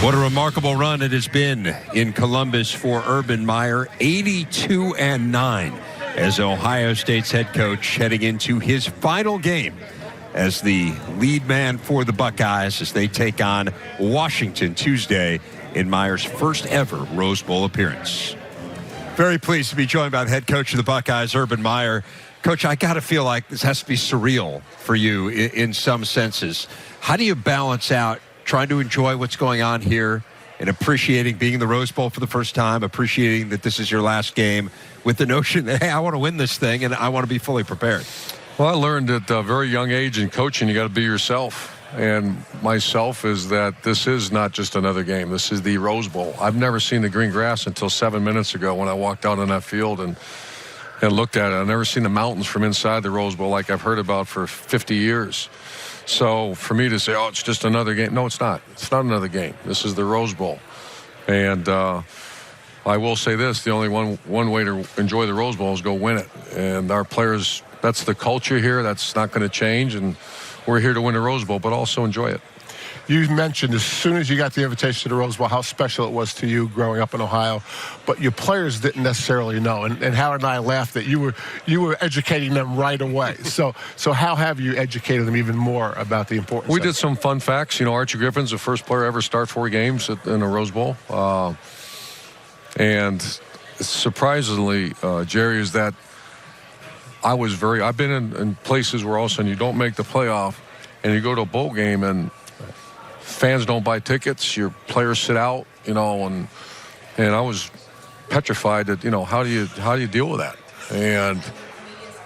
What a remarkable run it has been in Columbus for Urban Meyer. 82-9 as Ohio State's head coach heading into his final game as the lead man for the Buckeyes as they take on Washington Tuesday in Meyer's first ever Rose Bowl appearance. Very pleased to be joined by the head coach of the Buckeyes, Urban Meyer. Coach, I got to feel like this has to be surreal for you in some senses. How do you balance out trying to enjoy what's going on here and appreciating being in the Rose Bowl for the first time, appreciating that this is your last game with the notion that, hey, I want to win this thing and I want to be fully prepared? Well, I learned at a very young age in coaching, you got to be yourself. And myself is that this is not just another game. This is the Rose Bowl. I've never seen the green grass until 7 minutes ago when I walked out on that field and looked at it. I've never seen the mountains from inside the Rose Bowl like I've heard about for 50 years. So for me to say, oh, it's just another game. No, it's not. It's not another game. This is the Rose Bowl. And I will say this, the only one way to enjoy the Rose Bowl is go win it. And our players, that's the culture here. That's not going to change. And we're here to win the Rose Bowl, but also enjoy it. You mentioned as soon as you got the invitation to the Rose Bowl how special it was to you growing up in Ohio, but your players didn't necessarily know. And Howard and I laughed that you were educating them right away. So how have you educated them even more about the importance? We did some fun facts. You know, Archie Griffin's the first player ever to start 4 games in a Rose Bowl. And surprisingly, Jerry, is that I've been in places where all of a sudden you don't make the playoff and you go to a bowl game and fans don't buy tickets, your players sit out, you know, and I was petrified that, you know, how do you deal with that? And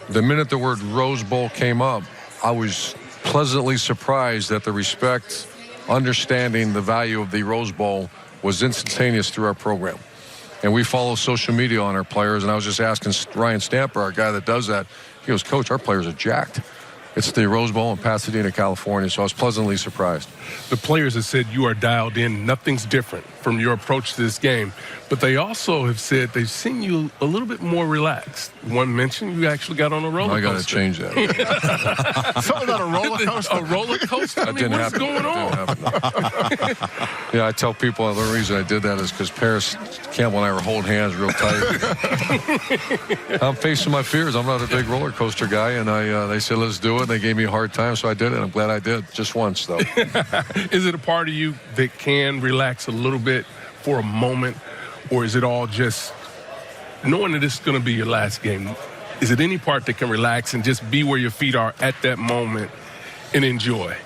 the minute the word Rose Bowl came up, I was pleasantly surprised that the respect, understanding the value of the Rose Bowl was instantaneous through our program. And we follow social media on our players, and I was just asking Ryan Stamper, our guy that does that, he goes, Coach, our players are jacked. It's the Rose Bowl in Pasadena, California, so I was pleasantly surprised. The players have said you are dialed in. Nothing's different from your approach to this game. But they also have said they've seen you a little bit more relaxed. One mentioned you actually got on a roller coaster. I got to change that. Something about a roller coaster? A roller coaster? I mean, what's going on? Yeah, I tell people the only reason I did that is because Paris Campbell and I were holding hands real tight. I'm facing my fears. I'm not a big roller coaster guy, and they said, let's do it. They gave me a hard time, so I did it. I'm glad I did. Just once, though. Is it a part of you that can relax a little bit for a moment, or is it all just knowing that this is going to be your last game? Is it any part that can relax and just be where your feet are at that moment and enjoy?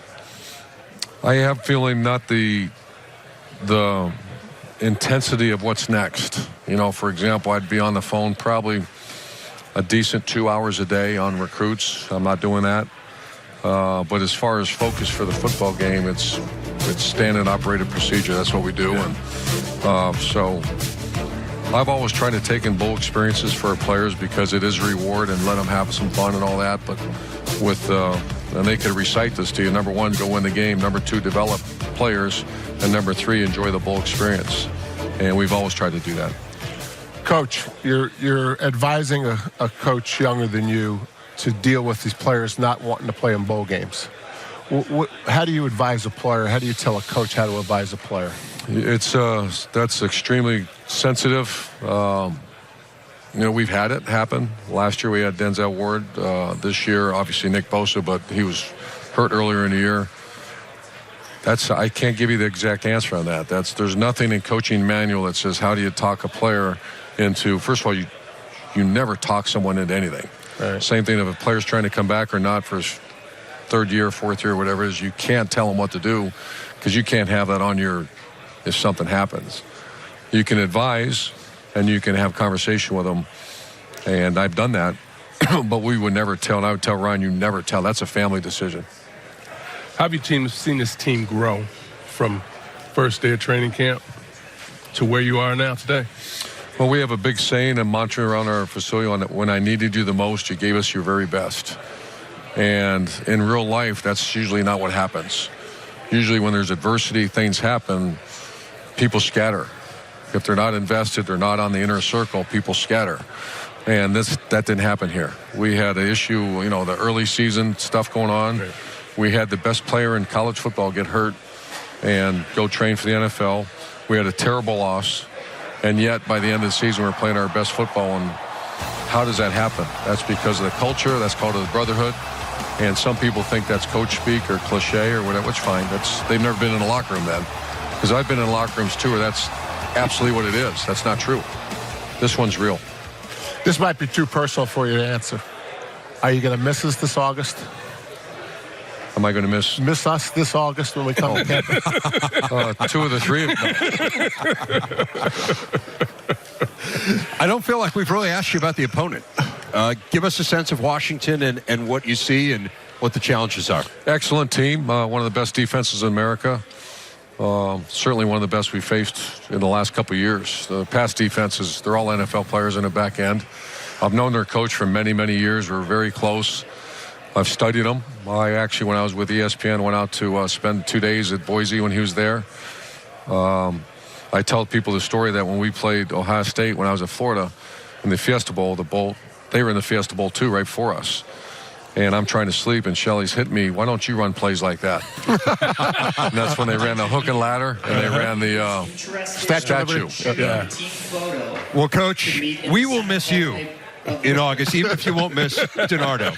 I have feeling not the intensity of what's next. You know, for example, I'd be on the phone probably a decent 2 hours a day on recruits. I'm not doing that. But as far as focus for the football game, it's standard operated procedure. That's what we do. And so I've always tried to take in bowl experiences for our players because it is a reward and let them have some fun and all that. But and they could recite this to you. Number 1, go win the game. Number 2, develop players. And number 3, enjoy the bowl experience. And we've always tried to do that. Coach, you're advising a coach younger than you to deal with these players not wanting to play in bowl games. How do you advise a player? How do you tell a coach how to advise a player? That's extremely sensitive. You know, we've had it happen. Last year we had Denzel Ward. This year, obviously, Nick Bosa, but he was hurt earlier in the year. I can't give you the exact answer on that. There's nothing in coaching manual that says how do you talk a player into. First of all, you never talk someone into anything. Right. Same thing if a player's trying to come back or not for his 3rd year, 4th year, whatever it is, you can't tell him what to do because you can't have that on if something happens. You can advise and you can have conversation with them, and I've done that, but we would never tell, and I would tell Ryan, you never tell. That's a family decision. How have you seen this team grow from first day of training camp to where you are now today? Well, we have a big saying and mantra around our facility on that when I needed you the most, you gave us your very best. And in real life, that's usually not what happens. Usually when there's adversity, things happen, people scatter. If they're not invested, they're not on the inner circle, people scatter. And that didn't happen here. We had an issue, you know, the early season stuff going on. Right. We had the best player in college football get hurt and go train for the NFL. We had a terrible loss, and yet by the end of the season, we were playing our best football. And how does that happen? That's because of the culture. That's called the brotherhood. And some people think that's coach speak or cliche or whatever. It's fine. They've never been in a locker room then. Because I've been in locker rooms too where that's absolutely what it is. That's not true. This one's real. This might be too personal for you to answer. Are you going to miss us this August? Am I going to miss us this August when we come to campus? 2 of the 3 of them? I don't feel like we've really asked you about the opponent. Give us a sense of Washington and what you see and what the challenges are. Excellent team. One of the best defenses in America. Certainly one of the best we faced in the last couple of years. The past defenses, they're all NFL players in the back end. I've known their coach for many, many years. We're very close. I've studied him. I actually, when I was with ESPN, went out to spend 2 days at Boise when he was there. I tell people the story that when we played Ohio State when I was at Florida in the Fiesta Bowl, they were in the Fiesta Bowl too, right before us. And I'm trying to sleep, and Shelly's hit me. Why don't you run plays like that? And that's when they ran the hook and ladder, and they ran the statue. Yeah. Well, Coach, we will miss you in August, even if you won't miss DiNardo.